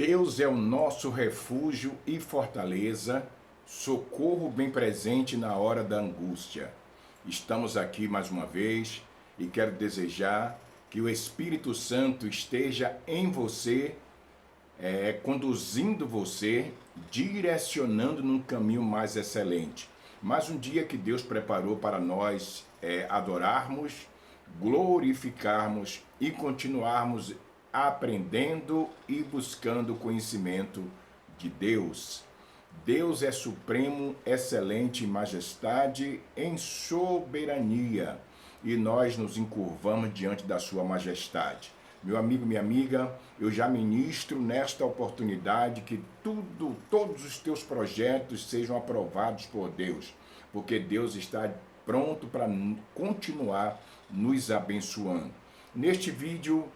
Deus é o nosso refúgio e fortaleza, socorro bem presente na hora da angústia. Estamos aqui mais uma vez e quero desejar que o Espírito Santo esteja em você, conduzindo você, direcionando num caminho mais excelente. Mais um dia que Deus preparou para nós adorarmos, glorificarmos e continuarmos aprendendo e buscando o conhecimento de Deus. Deus é supremo, excelente em majestade, em soberania, e nós nos encurvamos diante da sua majestade. Meu amigo, minha amiga, eu já ministro nesta oportunidade que todos os teus projetos sejam aprovados por Deus, porque Deus está pronto para continuar nos abençoando. Neste vídeo,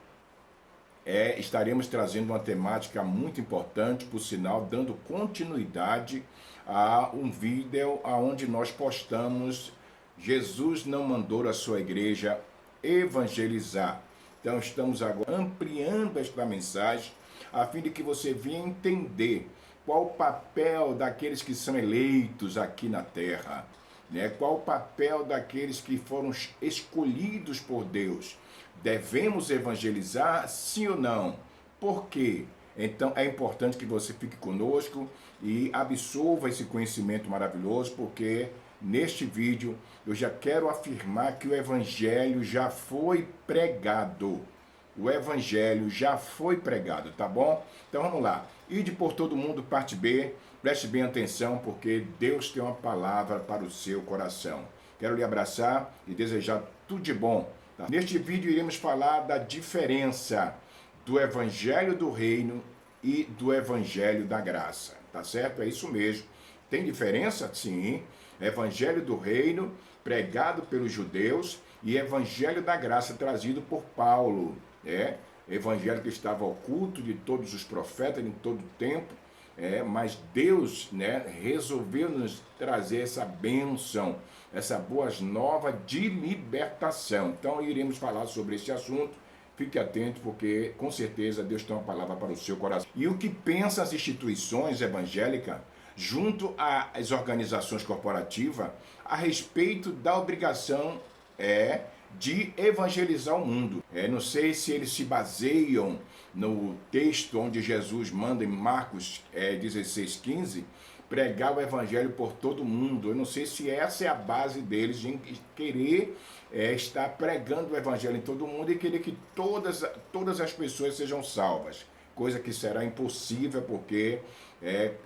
estaremos trazendo uma temática muito importante, por sinal, dando continuidade a um vídeo onde nós postamos Jesus não mandou a sua igreja evangelizar. Então estamos agora ampliando esta mensagem a fim de que você venha entender qual o papel daqueles que são eleitos aqui na terra, né? Qual o papel daqueles que foram escolhidos por Deus. Devemos evangelizar, sim ou não? Por quê? Então é importante que você fique conosco e absorva esse conhecimento maravilhoso, porque neste vídeo eu já quero afirmar que o Evangelho já foi pregado. O Evangelho já foi pregado, tá bom? Então vamos lá. Ide por todo mundo, parte B. Preste bem atenção, porque Deus tem uma palavra para o seu coração. Quero lhe abraçar e desejar tudo de bom. Tá? Neste vídeo iremos falar da diferença do Evangelho do Reino e do Evangelho da Graça. Tá certo? É isso mesmo. Tem diferença? Sim. Evangelho do Reino, pregado pelos judeus, e Evangelho da Graça, trazido por Paulo. Evangelho que estava oculto de todos os profetas em todo o tempo, mas Deus, resolveu nos trazer essa bênção, essa boas novas de libertação. Então iremos falar sobre esse assunto. Fique atento, porque com certeza Deus tem uma palavra para o seu coração. E o que pensam as instituições evangélicas, junto às organizações corporativas, a respeito da obrigação de evangelizar o mundo. Não sei se eles se baseiam no texto onde Jesus manda em Marcos 16:15, pregar o evangelho por todo mundo. Eu não sei se essa é a base deles, de querer estar pregando o evangelho em todo mundo e querer que todas as pessoas sejam salvas. Coisa que será impossível, porque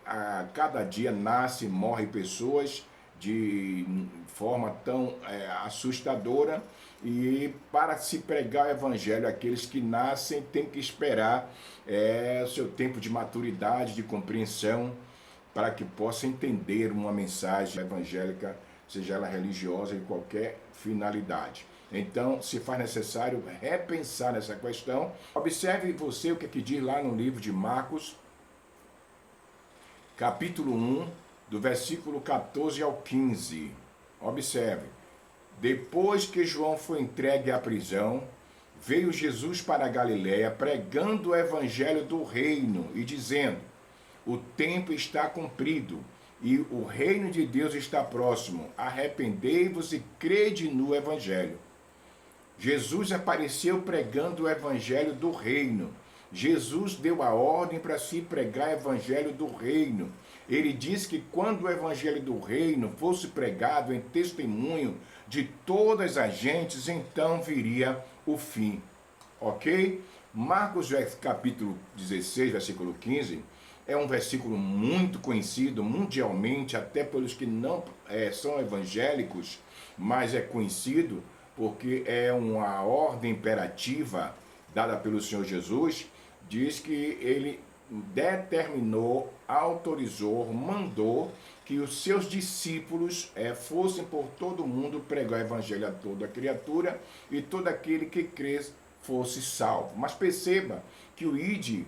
a cada dia nasce e morre pessoas de forma tão assustadora, e para se pregar o evangelho, aqueles que nascem têm que esperar o seu tempo de maturidade, de compreensão, para que possa entender uma mensagem evangélica, seja ela religiosa, de qualquer finalidade. Então, se faz necessário repensar nessa questão. Observe você o que diz lá no livro de Marcos, capítulo 1, do versículo 14 ao 15. Observe. Depois que João foi entregue à prisão, veio Jesus para a Galiléia, pregando o evangelho do reino e dizendo: o tempo está cumprido e o reino de Deus está próximo. Arrependei-vos e crede no evangelho. Jesus apareceu pregando o evangelho do reino. Jesus deu a ordem para se pregar o evangelho do reino. Ele disse que quando o evangelho do reino fosse pregado em testemunho de todas as gentes, então viria o fim. Ok? Marcos capítulo 16, versículo 15, é um versículo muito conhecido mundialmente, até pelos que não são evangélicos, mas é conhecido porque é uma ordem imperativa dada pelo Senhor Jesus. Diz que ele determinou, autorizou, mandou que os seus discípulos fossem por todo mundo pregar o evangelho a toda criatura, e todo aquele que crê fosse salvo. Mas perceba que o ide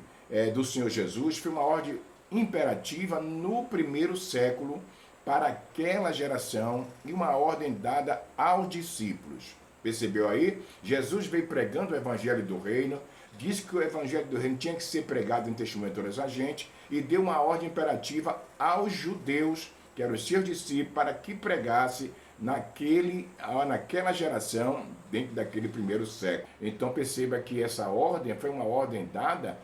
do Senhor Jesus foi uma ordem imperativa no primeiro século para aquela geração, e uma ordem dada aos discípulos. Percebeu aí? Jesus veio pregando o evangelho do reino, disse que o evangelho do reino tinha que ser pregado em testemunho a toda a gente e deu uma ordem imperativa aos judeus, que eram os seus discípulos, para que pregasse naquela geração, dentro daquele primeiro século. Então perceba que essa ordem foi uma ordem dada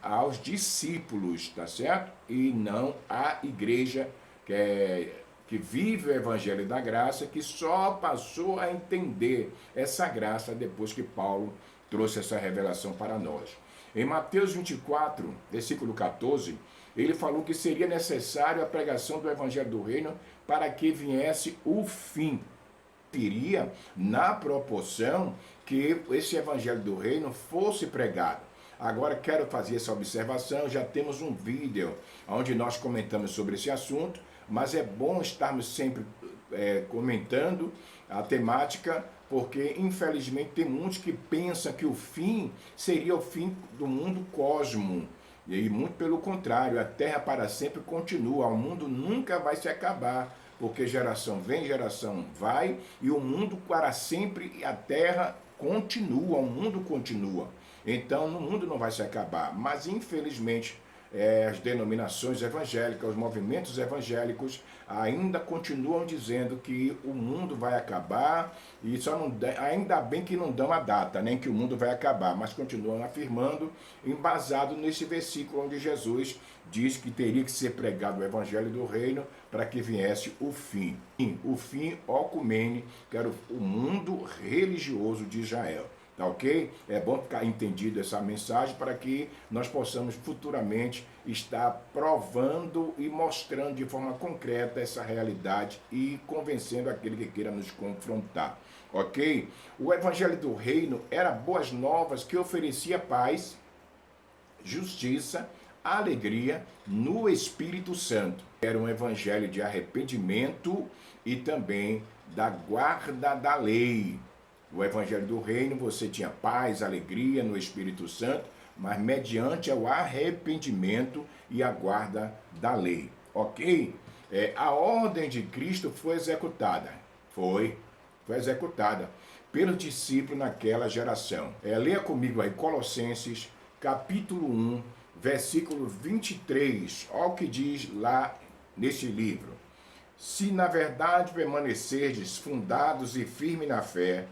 aos discípulos, tá certo? E não à igreja que vive o evangelho da graça, que só passou a entender essa graça depois que Paulo trouxe essa revelação para nós. Em Mateus 24, versículo 14, ele falou que seria necessário a pregação do evangelho do reino para que viesse o fim. Iria na proporção que esse evangelho do reino fosse pregado. Agora quero fazer essa observação, já temos um vídeo onde nós comentamos sobre esse assunto, mas é bom estarmos sempre comentando a temática, porque infelizmente tem muitos que pensam que o fim seria o fim do mundo cosmo. E muito pelo contrário, a Terra para sempre continua, o mundo nunca vai se acabar, porque geração vem, geração vai, e o mundo para sempre, a Terra continua, o mundo continua. Então, o mundo não vai se acabar, mas infelizmente as denominações evangélicas, os movimentos evangélicos ainda continuam dizendo que o mundo vai acabar e ainda bem que não dão a data, nem que o mundo vai acabar, mas continuam afirmando, embasado nesse versículo onde Jesus diz que teria que ser pregado o evangelho do reino para que viesse o fim. O fim ocumene, que era o mundo religioso de Israel. Tá ok? É bom ficar entendido essa mensagem para que nós possamos futuramente estar provando e mostrando de forma concreta essa realidade e convencendo aquele que queira nos confrontar. Ok? O evangelho do reino era boas novas que oferecia paz, justiça, alegria no Espírito Santo. Era um evangelho de arrependimento e também da guarda da lei. O evangelho do reino você tinha paz, alegria no Espírito Santo, mas mediante o arrependimento e a guarda da lei. Ok? A ordem de Cristo foi executada. Foi executada pelos discípulos naquela geração. Leia comigo aí Colossenses, capítulo 1, versículo 23. Olha o que diz lá nesse livro. Se na verdade permanecerdes fundados e firmes na fé,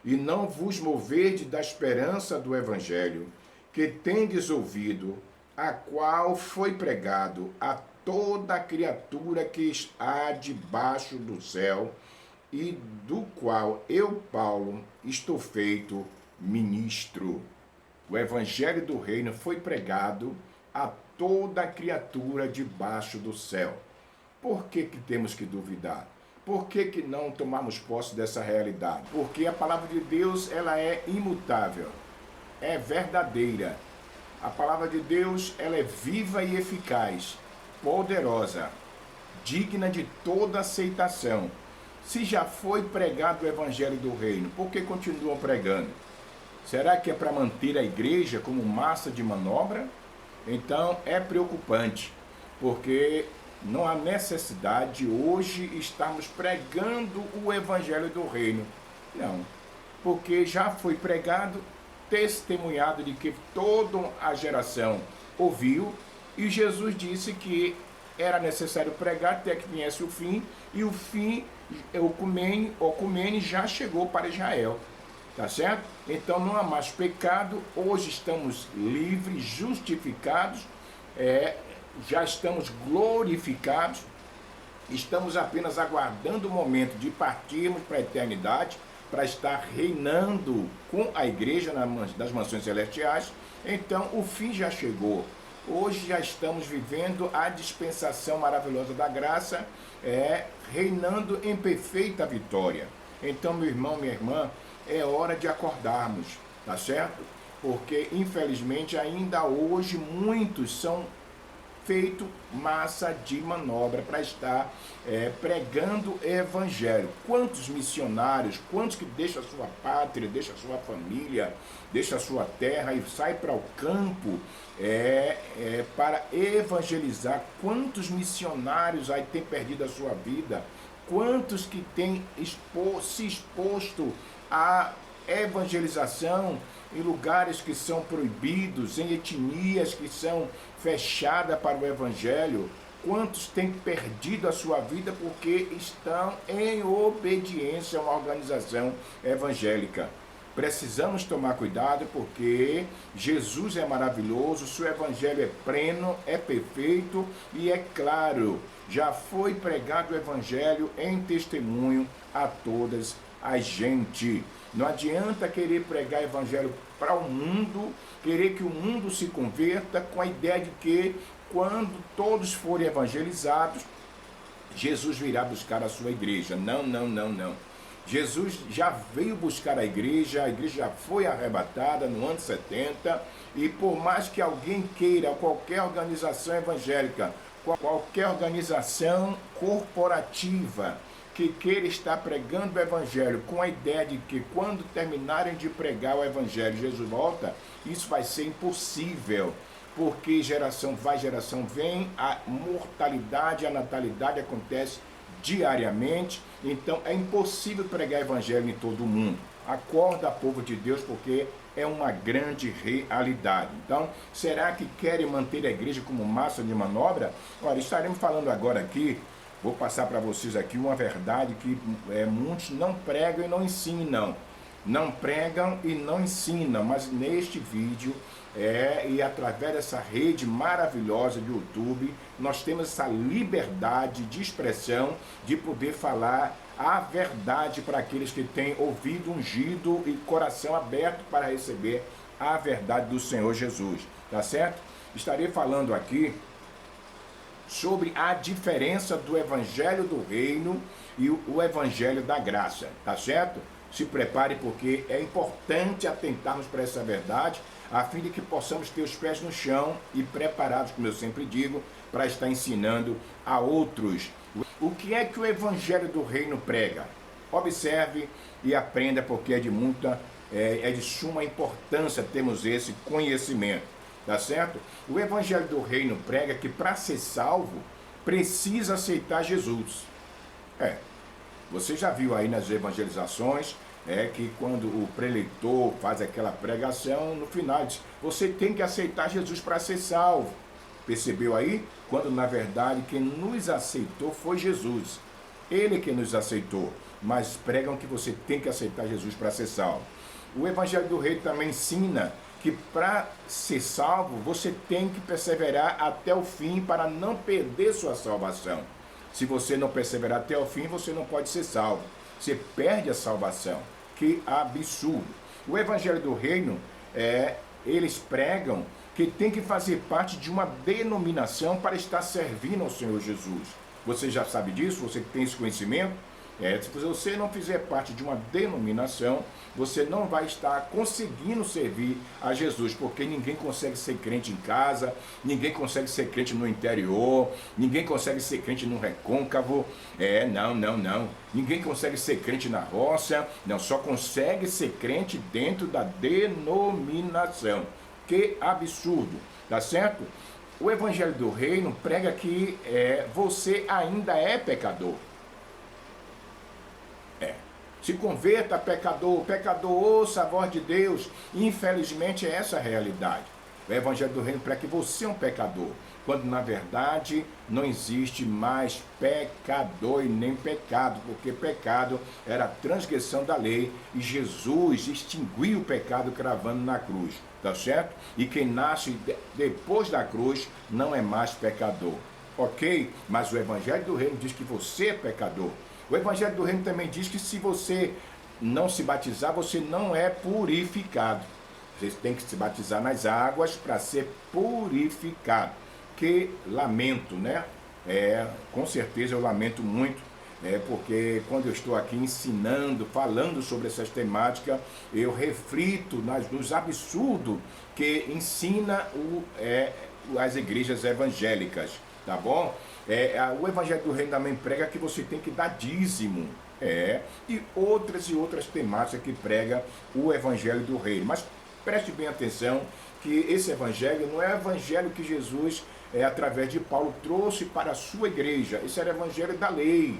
e não vos moverdes da esperança do evangelho, que tendes ouvido, a qual foi pregado a toda criatura que há debaixo do céu, e do qual eu, Paulo, estou feito ministro. O evangelho do reino foi pregado a toda criatura debaixo do céu. Por que temos que duvidar? Por que não tomamos posse dessa realidade? Porque a palavra de Deus, ela é imutável, é verdadeira. A palavra de Deus, ela é viva e eficaz, poderosa, digna de toda aceitação. Se já foi pregado o evangelho do reino, por que continuam pregando? Será que é para manter a igreja como massa de manobra? Então é preocupante, porque não há necessidade de hoje estarmos pregando o evangelho do reino. Não, porque já foi pregado, testemunhado de que toda a geração ouviu, e Jesus disse que era necessário pregar até que viesse o fim, e o fim, o ecumene já chegou para Israel. Tá certo? Então não há mais pecado, hoje estamos livres, justificados, já estamos glorificados, estamos apenas aguardando o momento de partirmos para a eternidade, para estar reinando com a igreja das mansões celestiais. Então o fim já chegou. Hoje já estamos vivendo a dispensação maravilhosa da graça, reinando em perfeita vitória. Então, meu irmão, minha irmã, é hora de acordarmos, tá certo? Porque infelizmente ainda hoje muitos são feito massa de manobra para estar pregando evangelho. Quantos missionários, quantos que deixam a sua pátria, deixam a sua família, deixam a sua terra e sai para o campo para evangelizar? Quantos missionários aí têm perdido a sua vida? quantos que têm se exposto à evangelização em lugares que são proibidos, em etnias que são fechadas para o evangelho. Quantos têm perdido a sua vida porque estão em obediência a uma organização evangélica? Precisamos tomar cuidado porque Jesus é maravilhoso, seu evangelho é pleno, é perfeito e é claro. Já foi pregado o evangelho em testemunho a todas as gente. Não adianta querer pregar evangelho para o mundo, querer que o mundo se converta com a ideia de que quando todos forem evangelizados, Jesus virá buscar a sua igreja. Não, não, não, não. Jesus já veio buscar a igreja já foi arrebatada no ano 70, e por mais que alguém queira, qualquer organização evangélica, qualquer organização corporativa que queira estar pregando o evangelho com a ideia de que quando terminarem de pregar o evangelho, Jesus volta, isso vai ser impossível. Porque geração vai, geração vem, a mortalidade, a natalidade acontece diariamente, então é impossível pregar evangelho em todo o mundo. Acorda, povo de Deus, porque é uma grande realidade. Então, será que querem manter a igreja como massa de manobra? Olha, estaremos falando agora aqui, vou passar para vocês aqui uma verdade que muitos não pregam e não ensinam. Não pregam e não ensinam, mas neste vídeo e através dessa rede maravilhosa de YouTube, nós temos essa liberdade de expressão, de poder falar a verdade para aqueles que têm ouvido ungido e coração aberto para receber a verdade do Senhor Jesus, tá certo? Estarei falando aqui sobre a diferença do evangelho do reino e o evangelho da graça, tá certo? Se prepare porque é importante atentarmos para essa verdade, a fim de que possamos ter os pés no chão e preparados, como eu sempre digo, para estar ensinando a outros. O que é que o evangelho do reino prega? Observe e aprenda, porque é de suma importância termos esse conhecimento, tá certo? O evangelho do reino prega que para ser salvo, precisa aceitar Jesus. Você já viu aí nas evangelizações, que quando o preleitor faz aquela pregação, no final diz, você tem que aceitar Jesus para ser salvo. Percebeu aí? Quando na verdade quem nos aceitou foi Jesus. Ele que nos aceitou, mas pregam que você tem que aceitar Jesus para ser salvo. O Evangelho do Reino também ensina que para ser salvo, você tem que perseverar até o fim para não perder sua salvação. Se você não perseverar até o fim, você não pode ser salvo. Você perde a salvação. Que absurdo. O Evangelho do Reino, eles pregam que tem que fazer parte de uma denominação para estar servindo ao Senhor Jesus. Você já sabe disso? Você que tem esse conhecimento? Se você não fizer parte de uma denominação, você não vai estar conseguindo servir a Jesus, porque ninguém consegue ser crente em casa, ninguém consegue ser crente no interior, ninguém consegue ser crente no recôncavo, não. Ninguém consegue ser crente na roça, não, só consegue ser crente dentro da denominação. Que absurdo, tá certo? O Evangelho do Reino prega que você ainda é pecador. Se converta, pecador, ouça a voz de Deus. Infelizmente é essa a realidade. O Evangelho do Reino prega que você é um pecador, quando na verdade não existe mais pecador e nem pecado, porque pecado era a transgressão da lei e Jesus extinguiu o pecado cravando na cruz, tá certo? E quem nasce depois da cruz não é mais pecador, ok? Mas o Evangelho do Reino diz que você é pecador. O Evangelho do Reino também diz que se você não se batizar, você não é purificado. Você tem que se batizar nas águas para ser purificado. Que lamento, né? Com certeza eu lamento muito, porque quando eu estou aqui ensinando, falando sobre essas temáticas, eu reflito nos absurdos que ensina as igrejas evangélicas, tá bom? O Evangelho do Reino também prega que você tem que dar dízimo, e outras temáticas que prega o Evangelho do Reino. Mas preste bem atenção que esse Evangelho não é o Evangelho que Jesus, através de Paulo, trouxe para a sua igreja. Esse era o Evangelho da lei.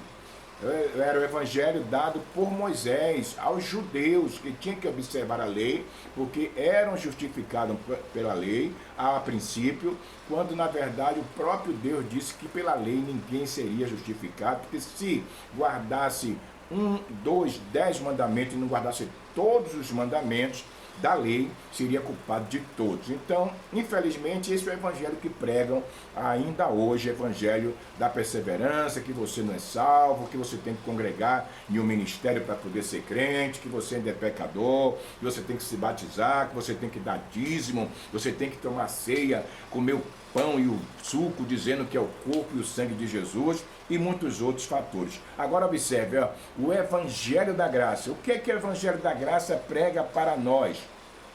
Era o evangelho dado por Moisés aos judeus que tinham que observar a lei, porque eram justificados pela lei a princípio, quando na verdade o próprio Deus disse que pela lei ninguém seria justificado, porque se guardasse 1, 2, 10 mandamentos e não guardasse todos os mandamentos da lei, seria culpado de todos. Então, infelizmente, esse é o evangelho que pregam ainda hoje, evangelho da perseverança, que você não é salvo, que você tem que congregar em um ministério para poder ser crente, que você ainda é pecador, que você tem que se batizar, que você tem que dar dízimo, você tem que tomar ceia, comer o pão e o suco, dizendo que é o corpo e o sangue de Jesus, e muitos outros fatores. Agora observe, ó, o Evangelho da Graça. O que é que o Evangelho da Graça prega para nós?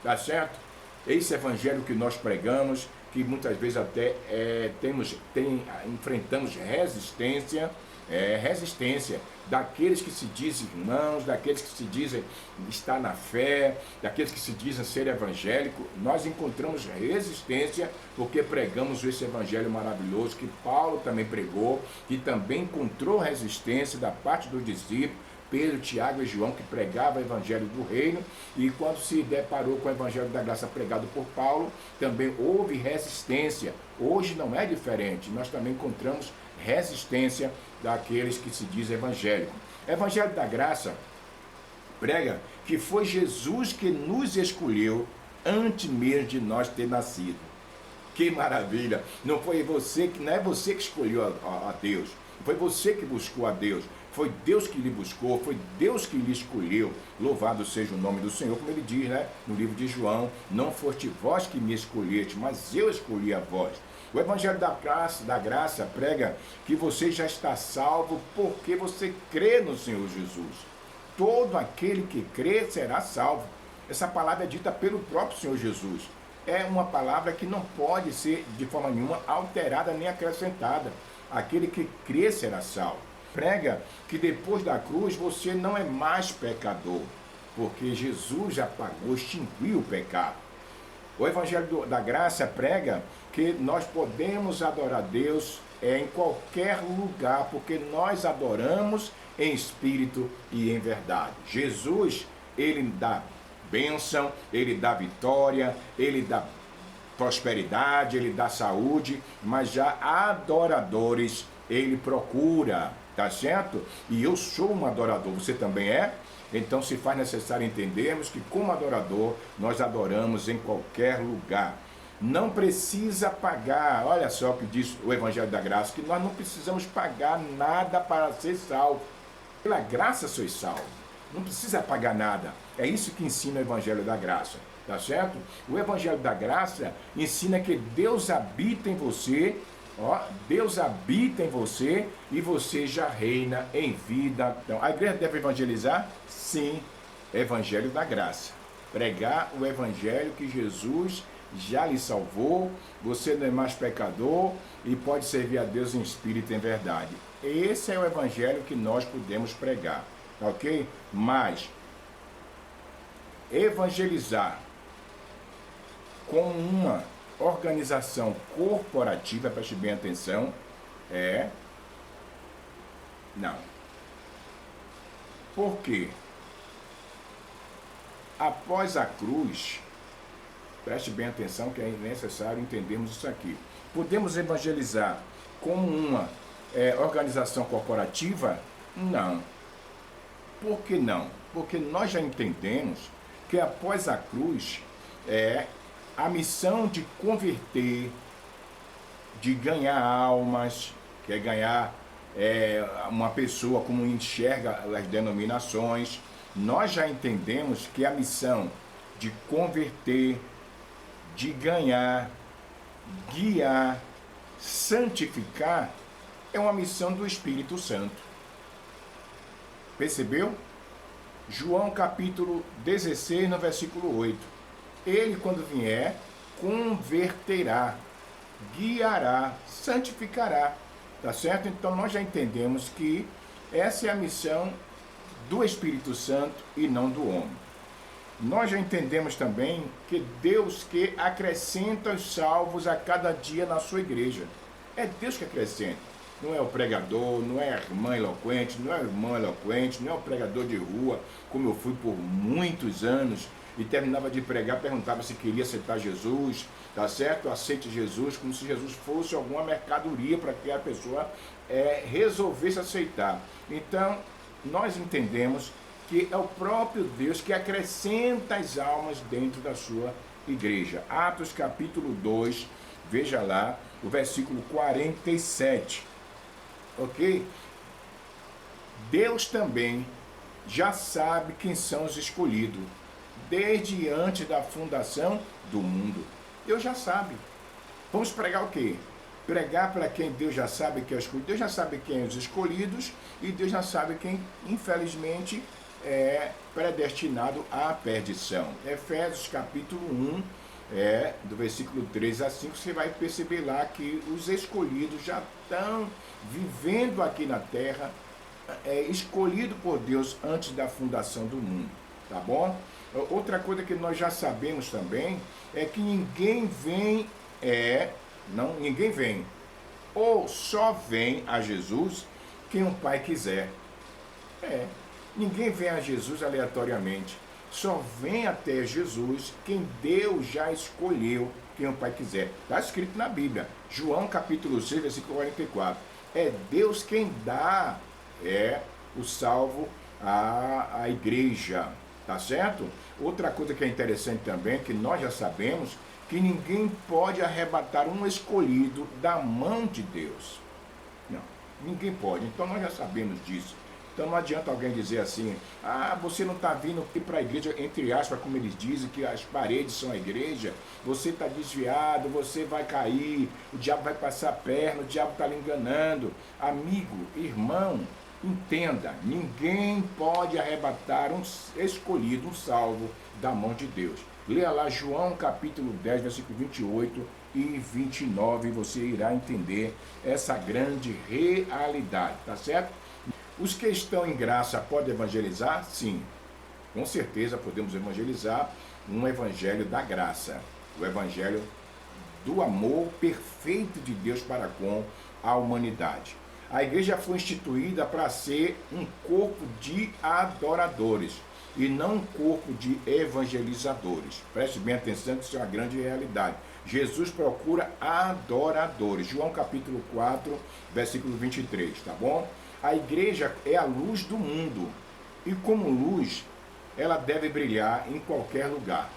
Tá certo? Esse Evangelho que nós pregamos, que muitas vezes até enfrentamos resistência daqueles que se dizem irmãos, daqueles que se dizem estar na fé, daqueles que se dizem ser evangélico. Nós encontramos resistência porque pregamos esse evangelho maravilhoso que Paulo também pregou, que também encontrou resistência da parte dos discípulos, Pedro, Tiago e João, que pregavam o evangelho do reino, e quando se deparou com o evangelho da graça pregado por Paulo, também houve resistência. Hoje não é diferente, nós também encontramos resistência daqueles que se dizem evangélicos. Evangelho da graça prega que foi Jesus que nos escolheu antes mesmo de nós ter nascido. Que maravilha! Não é você que escolheu a Deus, foi você que buscou a Deus. Foi Deus que lhe buscou, foi Deus que lhe escolheu. Louvado seja o nome do Senhor, como ele diz, né, no livro de João: não foste vós que me escolheste, mas eu escolhi a vós. O Evangelho da Graça prega que você já está salvo porque você crê no Senhor Jesus. Todo aquele que crê será salvo. Essa palavra é dita pelo próprio Senhor Jesus. É uma palavra que não pode ser de forma nenhuma alterada nem acrescentada. Aquele que crê será salvo. Prega que depois da cruz você não é mais pecador, porque Jesus já pagou, extinguiu o pecado. O Evangelho da Graça prega que nós podemos adorar Deus em qualquer lugar, porque nós adoramos em espírito e em verdade. Jesus, ele dá bênção, ele dá vitória, ele dá prosperidade, ele dá saúde, mas já adoradores ele procura, tá certo? E eu sou um adorador, você também é? Então se faz necessário entendermos que como adorador, nós adoramos em qualquer lugar. Não precisa pagar, olha só o que diz o Evangelho da Graça, que nós não precisamos pagar nada para ser salvo. Pela graça sois salvo, não precisa pagar nada. É isso que ensina o Evangelho da Graça, tá certo? O Evangelho da Graça ensina que Deus habita em você, ó, Deus habita em você e você já reina em vida. Então, a igreja deve evangelizar? Sim, Evangelho da Graça. Pregar o Evangelho que Jesus já lhe salvou, você não é mais pecador e pode servir a Deus em espírito e em verdade. Esse é o Evangelho que nós podemos pregar, tá ok? Mas evangelizar com uma organização corporativa, preste bem atenção, não. Por quê? Após a cruz, preste bem atenção que é necessário entendermos isso aqui. Podemos evangelizar como uma organização corporativa? Não. Por que não? Porque nós já entendemos que após a cruz, a missão de converter, de ganhar almas, que é ganhar uma pessoa como enxerga as denominações, nós já entendemos que a missão de converter, de ganhar, guiar, santificar, é uma missão do Espírito Santo. Percebeu? João capítulo 16, no versículo 8. Ele, quando vier, converterá, guiará, santificará. Tá certo? Então nós já entendemos que essa é a missão do Espírito Santo e não do homem. Nós já entendemos também que Deus que acrescenta os salvos a cada dia na sua igreja. É Deus que acrescenta. não é o pregador, não é a irmã eloquente, não é o irmão eloquente, não é o pregador de rua, como eu fui por muitos anos, e terminava de pregar, perguntava se queria aceitar Jesus, tá certo? Aceite Jesus, como se Jesus fosse alguma mercadoria para que a pessoa resolvesse aceitar. Então, nós entendemos que é o próprio Deus que acrescenta as almas dentro da sua igreja. Atos capítulo 2, veja lá, o versículo 47, ok? Deus também já sabe quem são os escolhidos, desde antes da fundação do mundo. Deus já sabe. Vamos pregar o quê? Pregar para quem Deus já sabe que é escolhido. Deus já sabe quem é os escolhidos e Deus já sabe quem, infelizmente, é predestinado à perdição. Efésios capítulo 1, do versículo 3 a 5, você vai perceber lá que os escolhidos já estão vivendo aqui na terra, escolhido por Deus antes da fundação do mundo, tá bom? Outra coisa que nós já sabemos também é que ninguém vem, ninguém vem, ou só vem a Jesus quem o Pai quiser. Ninguém vem a Jesus aleatoriamente. Só vem até Jesus quem Deus já escolheu, quem o Pai quiser. Está escrito na Bíblia. João capítulo 6, versículo 44. É Deus quem dá o salvo à igreja. Tá certo? Outra coisa que é interessante também, é que nós já sabemos que ninguém pode arrebatar um escolhido da mão de Deus. Não, ninguém pode. Então nós já sabemos disso. Então não adianta alguém dizer assim, você não está vindo aqui para a igreja, entre aspas, como eles dizem, que as paredes são a igreja, você está desviado, você vai cair, o diabo vai passar a perna, o diabo está lhe enganando. Amigo, irmão, entenda, ninguém pode arrebatar um escolhido, um salvo da mão de Deus. Leia lá João capítulo 10, versículo 28 e 29, e você irá entender essa grande realidade, tá certo? Os que estão em graça podem evangelizar? Sim, com certeza podemos evangelizar um evangelho da graça, o evangelho do amor perfeito de Deus para com a humanidade. A igreja foi instituída para ser um corpo de adoradores e não um corpo de evangelizadores. Preste bem atenção que isso é uma grande realidade. Jesus procura adoradores. João capítulo 4, versículo 23, tá bom? A igreja é a luz do mundo e como luz ela deve brilhar em qualquer lugar.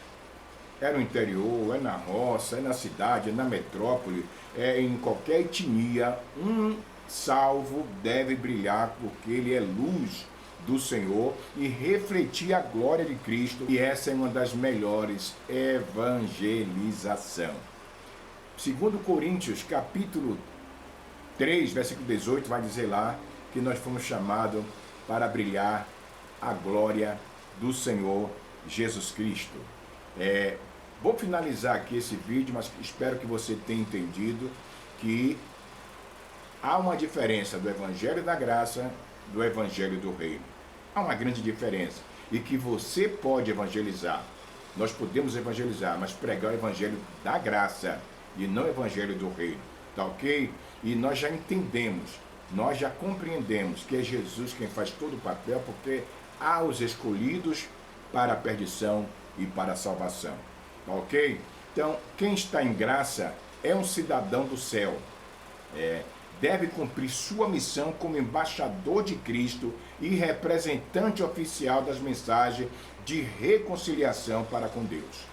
É no interior, é na roça, é na cidade, é na metrópole, é em qualquer etnia. Um salvo deve brilhar porque ele é luz do Senhor e refletir a glória de Cristo. E essa é uma das melhores evangelização. 2 Coríntios capítulo 3, versículo 18, vai dizer lá que nós fomos chamados para brilhar a glória do Senhor Jesus Cristo. Vou finalizar aqui esse vídeo, mas espero que você tenha entendido que há uma diferença do Evangelho da Graça do Evangelho do Reino. Há uma grande diferença e que você pode evangelizar. Nós podemos evangelizar, mas pregar o Evangelho da Graça e não o Evangelho do Reino. Tá ok? E nós já entendemos, nós já compreendemos que é Jesus quem faz todo o papel, porque há os escolhidos para a perdição e para a salvação. Tá ok? Então, quem está em graça é um cidadão do céu. Deve cumprir sua missão como embaixador de Cristo e representante oficial das mensagens de reconciliação para com Deus.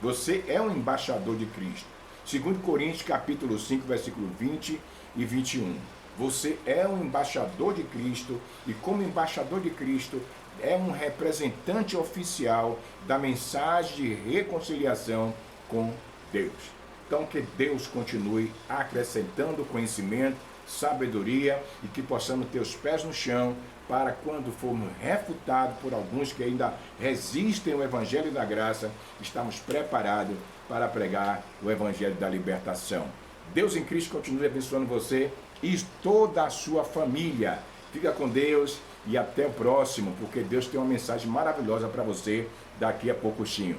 Você é um embaixador de Cristo. 2 Coríntios capítulo 5, versículo 20 e 21. Você é um embaixador de Cristo e como embaixador de Cristo é um representante oficial da mensagem de reconciliação com Deus. Então que Deus continue acrescentando conhecimento, sabedoria e que possamos ter os pés no chão para quando formos refutados por alguns que ainda resistem ao Evangelho da Graça, estamos preparados para pregar o Evangelho da Libertação. Deus em Cristo continue abençoando você e toda a sua família. Fica com Deus e até o próximo, porque Deus tem uma mensagem maravilhosa para você daqui a pouquinho.